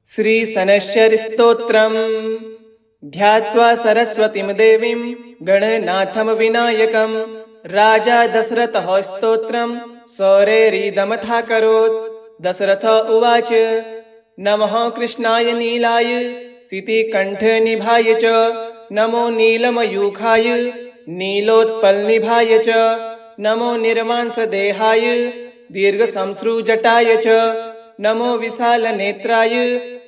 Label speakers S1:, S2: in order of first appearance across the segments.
S1: श्रीशनैश्चर्यस्तोत्रम् ध्यात्वा सरस्वतीं देवीं गणनाथं विनायकं राजा दशरथः स्तोत्रं सौरेरिदमथाकरोत्। दशरथ उवाच नमः कृष्णाय नीलाय सितिकण्ठनिभाय च नमो नीलमयूखाय नीलोत्पलनिभाय च नमो निर्मांसदेहाय दीर्घशंश्रुजटाय च नमो विशालनेत्राय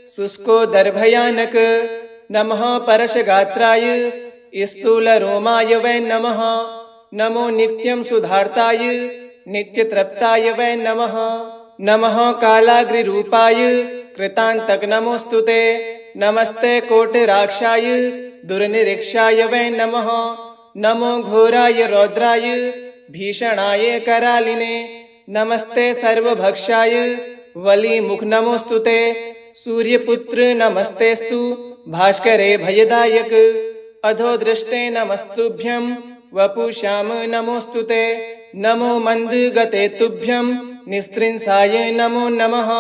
S1: शुष्कोदरभयानक नमः परशगात्राय स्थूलरोमाय वै नमः। नमो नित्यं सुधार्ताय नित्यतृप्ताय वै नमः। नमः कालाग्रिरूपाय कृतान्तक नमोऽस्तु ते। नमस्ते कोटिराक्षाय दुर्निरीक्षाय वै नमः। नमो घोराय रौद्राय भीषणाय करालिने नमस्ते सर्वभक्षाय वलिमुख नमोऽस्तु ते। सूर्यपुत्र नमस्तेस्तु भास्करे भयदायक अधोदृष्टे नमस्तुभ्यं वपुश्याम नमोऽस्तु ते। नमो मन्दगते तुभ्यं निस्त्रिंसाय नमो नमः।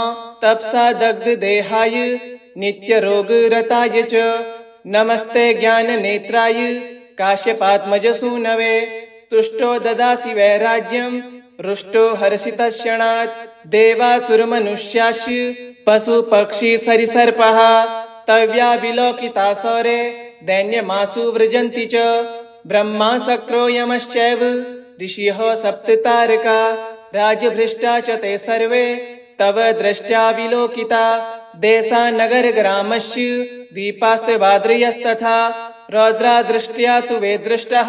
S1: तपसा दग्धदेहाय नित्यरोगरताय च नमस्ते ज्ञाननेत्राय काश्यपात्मजसूनवे। तुष्टो ददासि वैराज्यं रुष्टो हर्षितक्षणात् देवासुरमनुष्याश्च पशुपक्षी सरिसर्पः तव्या विलोकितासौरे दैन्यमासु व्रजन्ति च। ब्रह्मा शक्रो यमश्चैव ऋषयः सप्ततारका राजभृष्टा च ते सर्वे तव दृष्ट्या विलोकिता। देशानगरग्रामस्य दीपास्तेवाद्रियस्तथा रौद्रादृष्ट्या तु वे दृष्टः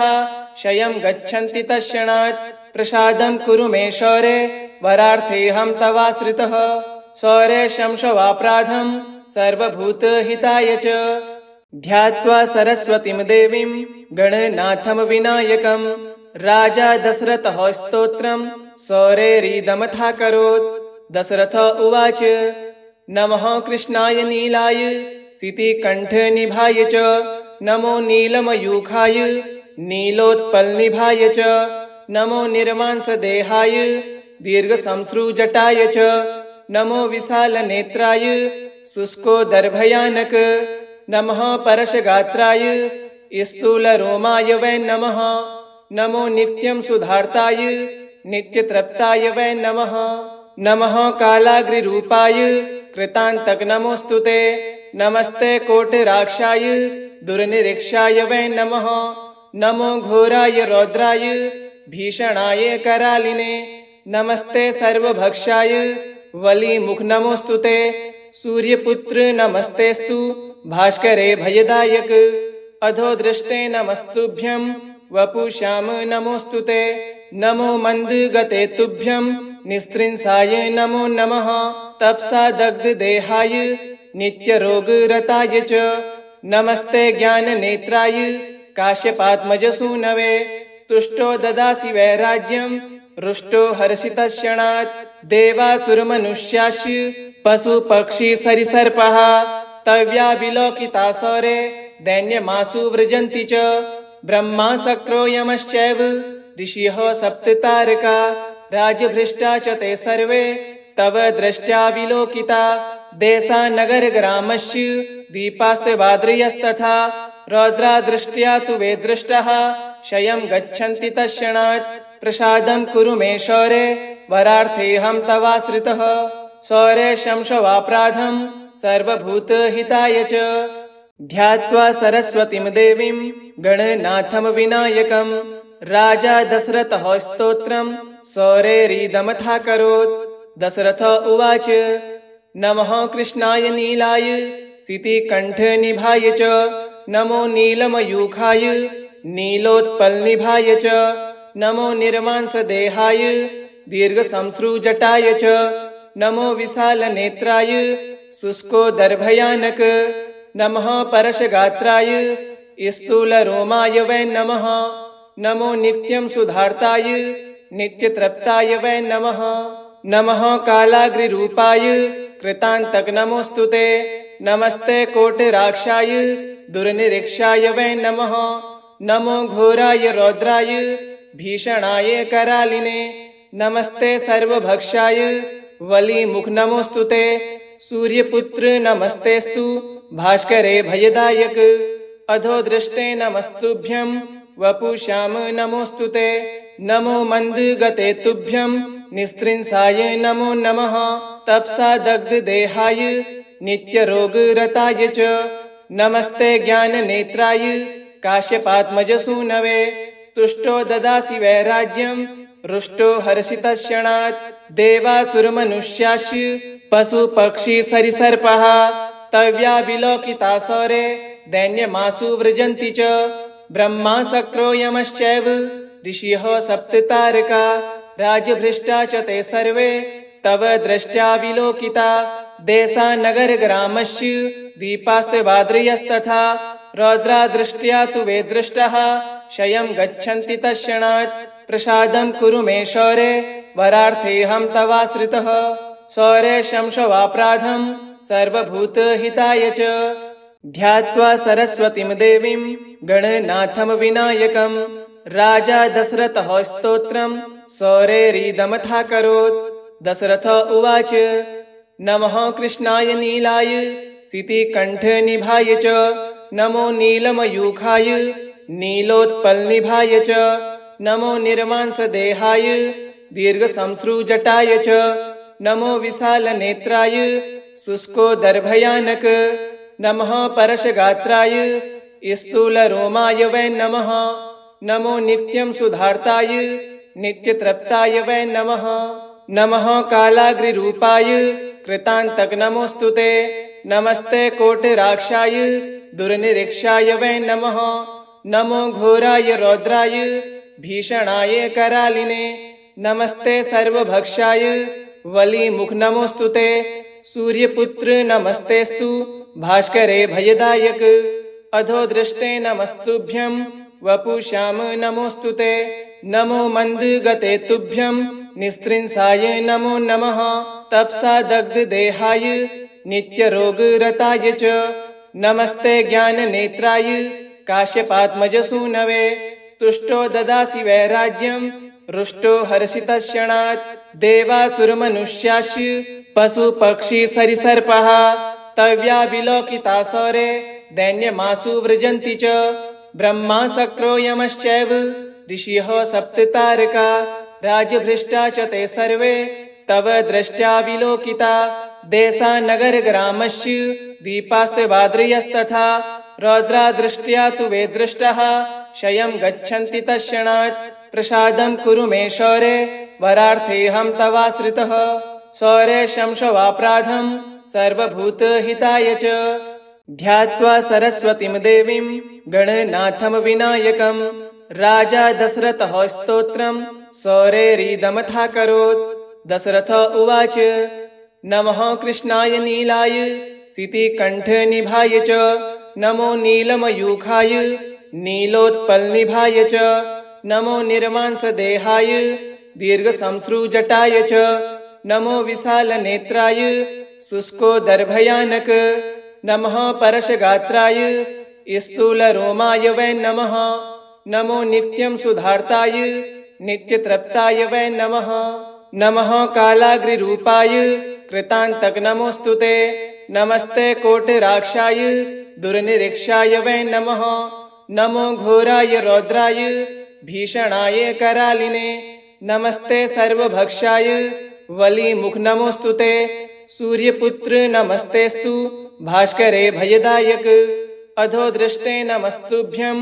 S1: क्षयं गच्छन्ति तत्क्षणात्। प्रसादं कुरु मे शौरे वरार्थेऽहं तवाश्रितः शौरे शंशवापराधं सर्वभूतहिताय च। ध्यात्वा सरस्वतीं देवीं गणनाथं विनायकं राजा दशरथः स्तोत्रं सौरेरिदमथाकरोत्। दशरथ उवाच नमः कृष्णाय नीलाय सितिकण्ठनिभाय च नमो नीलमयूखाय नीलोत्पलनिभाय च नमो निर्मांसदेहाय दीर्घशंश्रुजटाय च नमो विशालनेत्राय शुष्कोदरभयानक नमः परशगात्राय स्थूलरोमाय वै नमः। नमो नित्यं सुधार्ताय नित्यतृप्ताय वै नमः। नमः कालाग्रिरूपाय कृतान्तक नमोऽस्तु ते। नमस्ते कोटिराक्षाय दुर्निरीक्षाय वै नमः। नमो घोराय रौद्राय भीषणाय करालिने नमस्ते सर्वभक्षाय वलिमुख नमोऽस्तु ते। सूर्यपुत्र नमस्तेस्तु भास्करे भयदायक अधोदृष्टे नमस्तुभ्यं वपुश्याम नमोऽस्तु ते। नमो मन्दगते तुभ्यं निस्त्रिंसाय नमो नमः। तपसा दग्धदेहाय नित्यरोगरताय च नमस्ते ज्ञाननेत्राय काश्यपात्मजसूनवे। तुष्टो ददासि वैराज्यं रुष्टो हर्षितक्षणात् देवासुरमनुष्याश्च पशुपक्षी सरिसर्पः तव्या विलोकितासौरे दैन्यमासु व्रजन्ति च। ब्रह्मा शक्रो यमश्चैव ऋषयः सप्ततारका राजभृष्टा च ते सर्वे तव दृष्ट्या विलोकिता। देशानगरग्रामस्य दीपास्तेवाद्रियस्तथा रौद्रादृष्ट्या तु वे दृष्टः क्षयं गच्छन्ति तत्क्षणात्। प्रसादं कुरु मे शौरे वरार्थेऽहं तवाश्रितः शौरे शंशवापराधं सर्वभूतहिताय च। ध्यात्वा सरस्वतीं देवीं गणनाथं विनायकं राजा दशरथः स्तोत्रं सौरेरिदमथाकरोत्। दशरथ उवाच नमः कृष्णाय नीलाय सितिकण्ठनिभाय च नमो नीलमयूखाय नीलोत्पलनिभाय च नमो निर्मांसदेहाय दीर्घशंश्रुजटाय च नमो विशालनेत्राय शुष्कोदरभयानक नमः परशगात्राय स्थूलरोमाय वै नमः। नमो नित्यं सुधार्ताय नित्यतृप्ताय वै नमः। नमः कालाग्रिरूपाय कृतान्तक नमोऽस्तु ते। नमस्ते कोटिराक्षाय दुर्निरीक्षाय वै नमः। नमो घोराय रौद्राय भीषणाय करालिने नमस्ते सर्वभक्षाय वलिमुख नमोऽस्तु ते। सूर्यपुत्र नमस्तेस्तु भास्करे भयदायक अधो दृष्टे नमस्तुभ्यं वपुश्याम नमोस्तुते नमो मंदगते तुभ्यं निस्त्रिंसाय नमो नमः तपसा दग्ध देहाय नित्य रोग रताय च नमस्ते ज्ञान नेत्राय काश्यपात्मज सूनवे तुष्टो ददासि वैराज्यं रुष्टो हर्षितक्षणात् देवासुरमनुष्याश्च पशु पक्षी सरिसर्पः तव्या विलोकिता सौरे दैन्यमासु व्रजन्ति च ब्रह्मा शक्रो यमश्चैव ऋषयः सप्ततारका राजभृष्टा च ते सर्वे तव दृष्ट्या विलोकिता देशा नगर ग्रामस्य दीपास्तेवाद्रियस्तथा रौद्रा दृष्ट्या तु वे दृष्टः क्षयं गच्छन्ति तत्क्षणात् प्रसादं कुरु मे शौरे वरार्थेऽहं तवाश्रितः शौरे शंशवापराधं सर्वभूतहिताय च ध्यात्वा सरस्वतीं देवीं गणनाथं विनायकं राजा दशरथः स्तोत्रं शौरेरिदमथाकरोत् दशरथ उवाच नमः कृष्णाय नीलाय सितिकण्ठनिभाय च नमो नीलमयूखाय नीलोत्पलनिभाय च नमो निर्मांसदेहाय दीर्घशंश्रुजटाय च नमो विशालनेत्राय शुष्कोदरभयानक नमः परशगात्राय स्थूलरोमाय वै नमः नमो नित्यं सुधार्ताय नित्यतृप्ताय वै नमः नमः कालाग्रिरूपाय कृतान्तक नमोस्तुते नमस्ते कोटिराक्षाय दुर्निरीक्षाय वै नमः नमो घोराय रौद्राय भीषणाय करालिने नमस्ते सर्वभक्षाय वलिमुख नमोस्तुते सूर्यपुत्र नमस्तेस्तु भास्करे भयदायक अधो दृष्टे नमस्तुभ्यं वपुश्याम नमोस्तुते नमो मंदगते तुभ्यं निस्त्रिंसाय नमो नमः तपसा दग्ध देहाय नित्य रोग रताय च नमस्ते ज्ञान नेत्राय काश्यपात्मज सूनवे तुष्टो ददासि वैराज्यं रुष्टो हर्षितक्षणात् देवासुरमनुष्याश्च पशु पक्षी सरिसर्पः तव्या विलोकिता सौरे दैन्यमासु व्रजन्ति च ब्रह्मा शक्रो यमश्चैव ऋषयः सप्ततारका राजभृष्टा च ते सर्वे तव दृष्ट्या विलोकिता देशा नगर ग्रामस्य दीपास्तेवाद्रियस्तथा रौद्रा दृष्ट्या तु वे दृष्टः क्षयं गच्छन्ति तत्क्षणात् प्रसादं कुरु मे शौरे वरार्थेऽहं तवाश्रितः शौरे शंशवापराधं सर्वभूतहिताय च ध्यात्वा सरस्वतीं देवीं गणनाथं विनायकं राजा दशरथः स्तोत्रं शौरेरिदमथाकरोत् दशरथ उवाच नमः कृष्णाय नीलाय सितिकण्ठनिभाय च नमो नीलमयूखाय नीलोत्पलनिभाय च नमो निर्मांसदेहाय दीर्घशंश्रुजटाय च नमो विशालनेत्राय शुष्कोदरभयानक नमः परशगात्राय स्थूलरोमाय वै नमः नमो नित्यं सुधार्ताय नित्यतृप्ताय वै नमः नमः कालाग्रिरूपाय कृतान्तक नमोस्तुते नमस्ते कोटिराक्षाय दुर्निरीक्षाय वै नमः नमो घोराय रौद्राय भीषणाय करालिने नमस्ते सर्वभक्षाय वलिमुख नमोस्तुते सूर्यपुत्र नमस्तेस्तु भास्करे भयदायक अधो दृष्टे नमस्तुभ्यं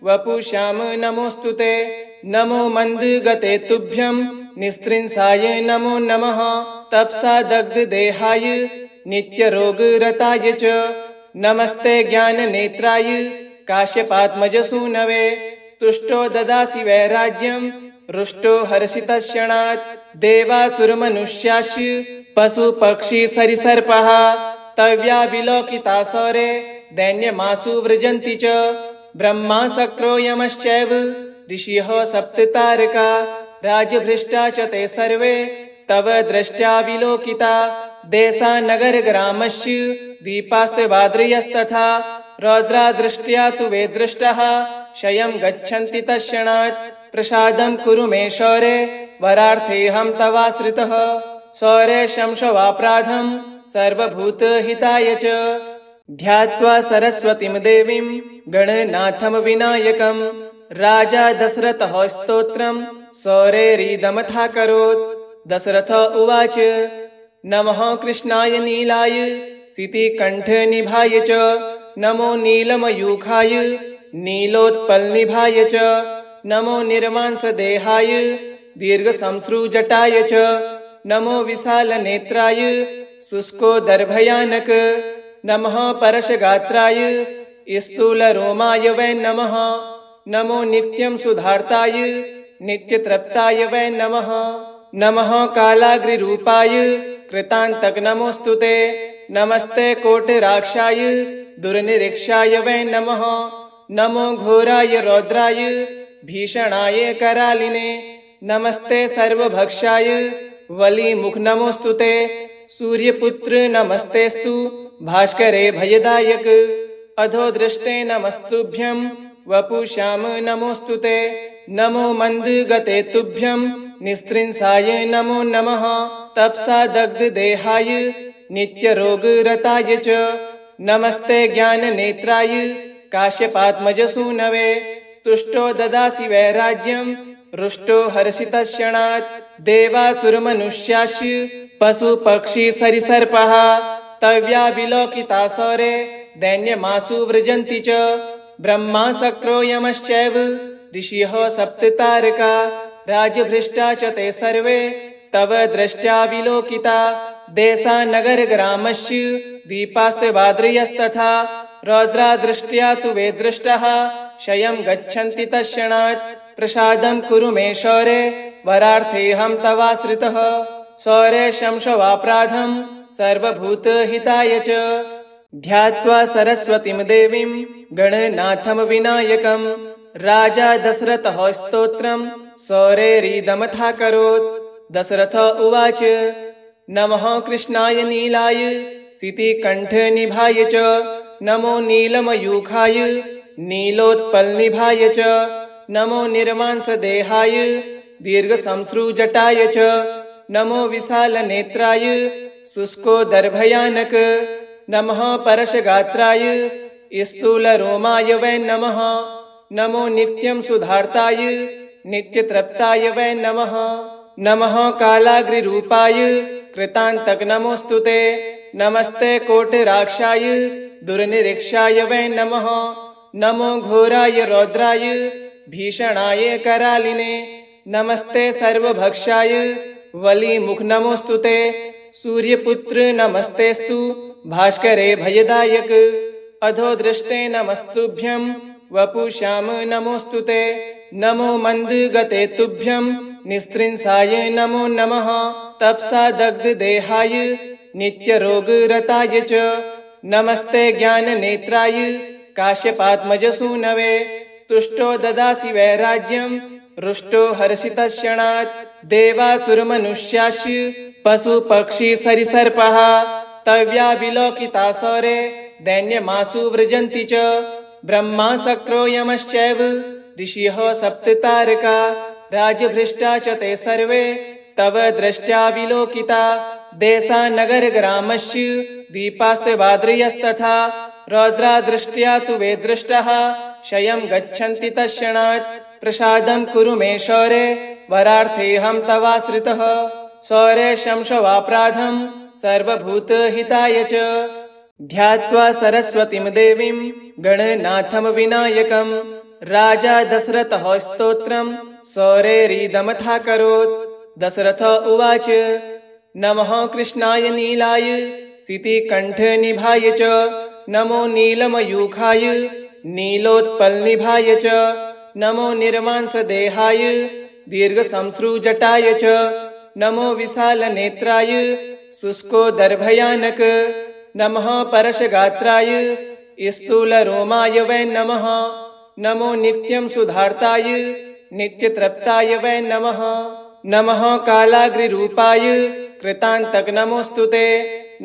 S1: वपुश्याम नमोस्तुते नमो मंदगते तुभ्यं निस्त्रिंसाय नमो नमः तपसा दग्ध देहाय नित्य रोग रताय च नमस्ते ज्ञान नेत्राय काश्यपात्मज सूनवे तुष्टो ददासि वैराज्यं रुष्टो हर्षितक्षणात् देवासुरमनुष्याश्च पशु पक्षी सरिसर्पः तव्या विलोकिता सौरे दैन्यमासु व्रजन्ति च ब्रह्मा शक्रो यमश्चैव ऋषयः सप्ततारका राजभृष्टा च ते सर्वे तव दृष्ट्या विलोकिता देशा नगर ग्रामस्य दीपास्तेवाद्रियस्तथा रौद्रा दृष्ट्या तु वे दृष्टः क्षयं गच्छन्ति तत्क्षणात् प्रसादं कुरु मे शौरे वरार्थेऽहं तवाश्रितः शौरे शंशवापराधं सर्वभूतहिताय च ध्यात्वा सरस्वतीं देवीं गणनाथं विनायकं राजा दशरथः स्तोत्रं सौरेरिदमथाकरोत्। दशरथ उवाच नमः कृष्णाय नीलाय सितिकण्ठनिभाय च नमो नीलमयूखाय नीलोत्पलनिभाय च नमो निर्मांसदेहाय दीर्घसंश्रुजटाय च नमो विशालनेत्राय शुष्कोदरभयानक नमः परशगात्राय स्थूलरोमाय वै नमः। नमो नित्यं सुधार्ताय नित्यतृप्ताय वै नमः। नमः कालाग्निरूपाय कृतान्तक नमोऽस्तुते नमस्ते कोटिराक्षाय दुर्निरीक्षाय वै नमः। नमो घोराय रौद्राय भीषणाय करालिने नमस्ते सर्वभक्षाय वलिमुख नमोऽस्तुते सूर्यपुत्र नमस्तेस्तु भास्करे भयदायक अधोदृष्टे नमस्तुभ्यं वपुश्याम नमोऽस्तुते नमो मन्दगते तुभ्यं निस्त्रिंसाय नमो नमः। तपसा दग्धदेहाय नित्यरोगरताय च नमस्ते ज्ञाननेत्राय काश्यपात्मजसूनवे तुष्टो ददासि वैराज्यं रुष्टो हर्षितक्षणात् देवासुरमनुष्याश्च पशुपक्षी सरिसर्पः तव्या विलोकितासौरे दैन्यमासु व्रजन्ति च ब्रह्मा शक्रो यमश्चैव ऋषयः सप्ततारका राजभृष्टा च ते सर्वे तव दृष्ट्या विलोकिता देशानगरग्रामस्य दीपास्तेवाद्रियस्तथा रौद्रादृष्ट्या तु वे दृष्टः क्षयं गच्छन्ति तत्क्षणात् प्रसादं कुरु मे शौरे वरार्थेऽहं तवाश्रितः शौरे शंशवापराधं सर्वभूतहिताय च ध्यात्वा सरस्वतीं देवीं गणनाथं विनायकं राजा दशरथः स्तोत्रं सौरेरिदमथाकरोत्। दशरथ उवाच नमः कृष्णाय नीलाय सितिकण्ठनिभाय च नमो नीलमयूखाय नीलोत्पलनिभाय च नमो निर्मांसदेहाय दीर्घसंश्रुजटाय च नमो विशालनेत्राय शुष्कोदरभयानक नमः परशगात्राय स्थूलरोमाय वै नमः। नमो नित्यं सुधार्ताय नित्यतृप्ताय वै नमः। नमः कालाग्निरूपाय कृतान्तक नमोऽस्तुते नमस्ते कोटिराक्षाय दुर्निरीक्षाय वै नमः। नमो घोराय रौद्राय भीषणाय करालिने नमस्ते सर्वभक्षाय वलिमुख नमोऽस्तुते सूर्यपुत्र नमस्तेस्तु भास्करे भयदायक अधोदृष्टे नमस्तुभ्यं वपुश्याम नमोऽस्तुते नमो मन्दगते तुभ्यं निस्त्रिंसाय नमो नमः। तपसा दग्धदेहाय नित्यरोगरताय च नमस्ते ज्ञाननेत्राय काश्यपात्मजसूनवे तुष्टो ददासि वैराज्यं रुष्टो हर्षितक्षणात् देवासुरमनुष्याश्च पशुपक्षी सरिसर्पः तव्या विलोकितासौरे दैन्यमासु व्रजन्ति च ब्रह्मा शक्रो यमश्चैव ऋषयः सप्ततारका राजभृष्टा च ते सर्वे तव दृष्ट्या विलोकिता देशानगरग्रामस्य दीपास्तेवाद्रियस्तथा रौद्रादृष्ट्या तु वे दृष्टः क्षयं गच्छन्ति तत्क्षणात् प्रसादं कुरु मे शौरे वरार्थेऽहं तवाश्रितः शौरे शंशवापराधं सर्वभूतहिताय च ध्यात्वा सरस्वतीं देवीं गणनाथं विनायकं राजा दशरथः स्तोत्रं सौरेरिदमथाकरोत्। दशरथ उवाच नमः कृष्णाय नीलाय सितिकण्ठनिभाय च नमो नीलमयूखाय नीलोत्पलनिभाय च नमो निर्मांसदेहाय दीर्घसंश्रुजटाय च नमो विशालनेत्राय शुष्कोदरभयानक नमः परशगात्राय स्थूलरोमाय वै नमः। नमो नित्यं सुधार्ताय नित्यतृप्ताय वै नमः। नमः कालाग्निरूपाय कृतान्तक नमोऽस्तुते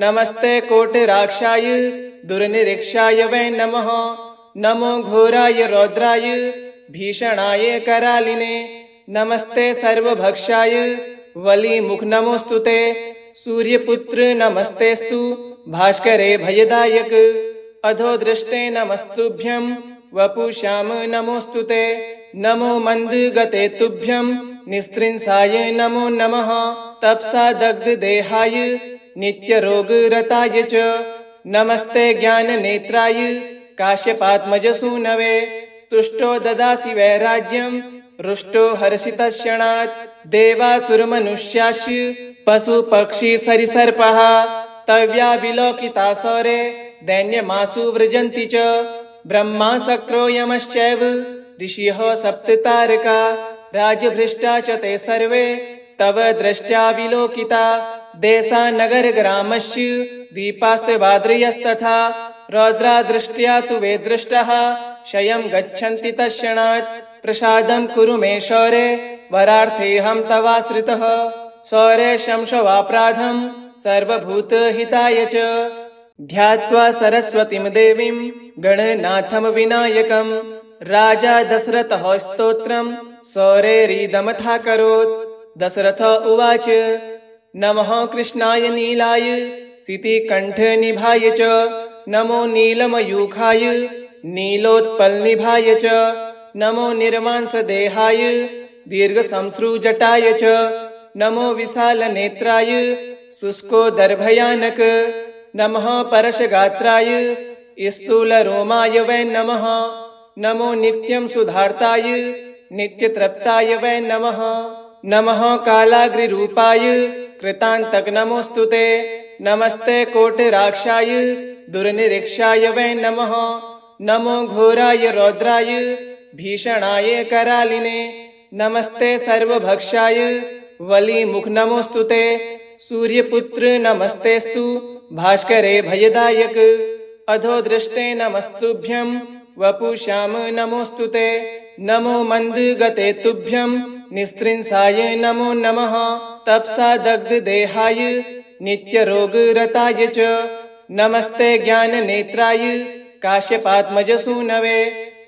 S1: नमस्ते कोटिराक्षाय दुर्निरीक्षाय वै नमः। नमो घोराय रौद्राय भीषणाय करालिने नमस्ते सर्वभक्षाय वलिमुख नमोऽस्तुते सूर्यपुत्र नमस्तेस्तु भास्करे भयदायक अधो दृष्टे नमस्तुभ्यं वपुश्याम नमोस्तुते नमो मंदगते तुभ्यं निस्त्रिंसाय नमो नमः तपसा दग्ध देहाय नित्य रोग रताय च नमस्ते ज्ञान नेत्राय काश्यपात्मज सूनवे तुष्टो ददासि वैराज्यं रुष्टो हर्षितक्षणात् देवासुरमनुष्याश्च पशु पक्षी सरिसर्पः तव्या विलोकितासौरे दैन्यमासु व्रजन्ति च ब्रह्मा शक्रो यमश्चैव ऋषिः सप्ततारका राजभृष्टा च ते सर्वे तव दृष्ट्या विलोकिता देशा नगर ग्रामश्च दीपास्तेवाद्रियस्तथा रौद्रा दृष्ट्या तु वे दृष्टः क्षयं गच्छन्ति तत्क्षणात् प्रसादं कुरु मे शौरे वरार्थेऽहं तवाश्रितः शौरे शंशवापराधं सर्वभूतहिताय च ध्यात्वा सरस्वतीं देवीं गणनाथं विनायकं राजा दशरथः स्तोत्रं शौरेरिदमथाकरोत् दशरथ उवाच नमः कृष्णाय नीलाय सितिकण्ठनिभाय च नमो नीलमयूखाय नीलोत्पलनिभाय च नमो निर्मांसदेहाय दीर्घशंश्रुजटाय च नमो विशालनेत्राय शुष्कोदरभयानक नमः परशगात्राय स्थूलरोमाय वै नमः नमो नित्यं सुधार्ताय नित्यतृप्ताय वै नमः नमः कालाग्रिरूपाय कृतान्तक नमोस्तुते नमस्ते कोटिराक्षाय दुर्निरीक्षाय वै नमः नमो घोराय रौद्राय भीषणाय करालिने नमस्ते सर्वभक्षाय वलीमुख नमोस्तुते सूर्यपुत्र नमस्तेस्तु भास्करे भयदायक अधो दृष्टे नमस्तुभ्यं वपुश्याम नमोस्तुते नमो मंदगते तुभ्यं निस्त्रिंसाय नमो नमः तपसा दग्ध देहाय नित्य रोग रताय च नमस्ते ज्ञान नेत्राय काश्यपात्मज सूनवे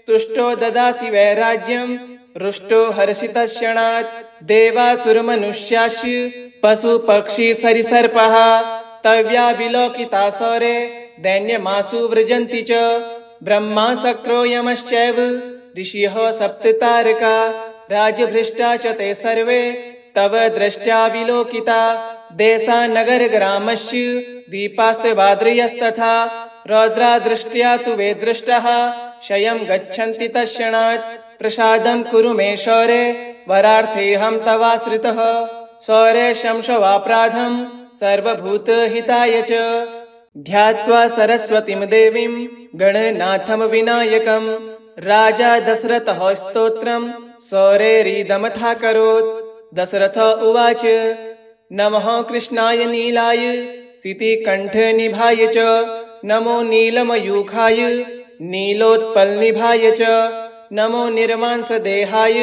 S1: तुष्टो ददासि वैराज्यं रुष्टो हर्षितक्षणात् देवासुरमनुष्याश्च पशु पक्षी सरिसर्पः तव्या विलोकितासौरे दैन्यमासु व्रजन्ति च ब्रह्मा शक्रो यमश्चैव ऋषिः सप्ततारका राजभृष्टा च ते सर्वे तव दृष्ट्या विलोकिता देशा नगर ग्रामश्च दीपास्तेवाद्रियस्तथा रौद्रा दृष्ट्या तु वे दृष्टः क्षयं गच्छन्ति तत्क्षणात् प्रसादं कुरु मे शौरे वरार्थेऽहं तवाश्रितः शौरे शंशवापराधं सर्वभूतहिताय च ध्यात्वा सरस्वतीं देवीं गणनाथं विनायकं राजा दशरथः स्तोत्रं शौरेरिदमथाकरोत् दशरथ उवाच नमः कृष्णाय नीलाय सितिकण्ठनिभाय च नमो नीलमयूखाय नीलोत्पलनिभाय च नमो निर्मांसदेहाय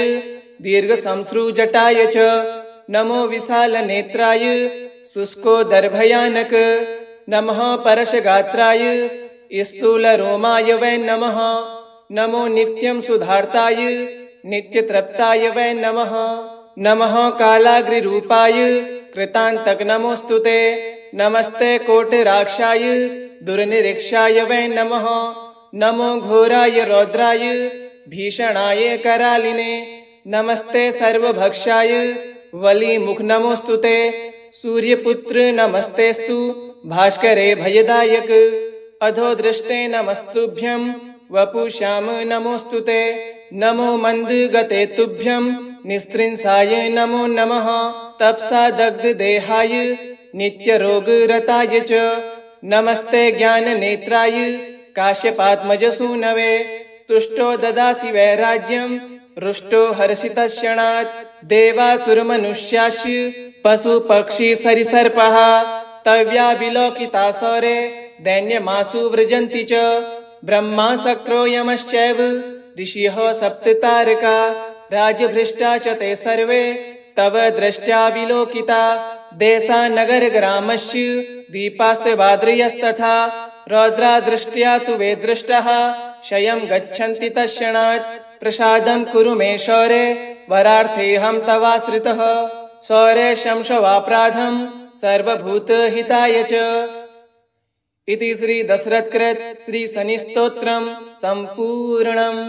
S1: दीर्घशंश्रुजटाय च नमो विशालनेत्राय शुष्कोदरभयानक नमः परशगात्राय स्थूलरोमाय वै नमः नमो नित्यं सुधार्ताय नित्यतृप्ताय वै नमः नमः कालाग्रिरूपाय कृतान्तक नमोस्तुते नमस्ते कोटिराक्षाय दुर्निरीक्षाय वै नमः नमो घोराय रौद्राय भीषणाय करालिने नमस्ते सर्वभक्षाय वलीमुख नमोस्तुते सूर्यपुत्र नमस्तेस्तु भास्करे भयदायक अधो दृष्टे नमस्तुभ्यं वपुश्याम नमोस्तुते नमो मंदगते तुभ्यं निस्त्रिंसाय नमो नमः तपसा दग्ध देहाय नित्य रोग रताय च नमस्ते ज्ञान नेत्राय काश्यपात्मज सूनवे तुष्टो ददासि वैराज्यं रुष्टो हर्षितक्षणात् देवासुरमनुष्याश्च पशु पक्षी सरिसर्पः तव्या विलोकितासौरे दैन्यमासु व्रजन्ति च ब्रह्मा शक्रो यमश्चैव ऋषिः सप्ततारका राजभृष्टा च ते सर्वे तव दृष्ट्या विलोकिता देशा नगर ग्रामश्च दीपास्तेवाद्रियस्तथा रौद्रा दृष्ट्या तु वे दृष्टः क्षयं गच्छन्ति तत्क्षणात् प्रसादं कुरु मे शौरे वरार्थेऽहं तवाश्रितः शौरे शंशवापराधं सर्वभूतहिताय च। इति श्री दशरथकृत श्री शनिस्तोत्रम् सम्पूर्णम्।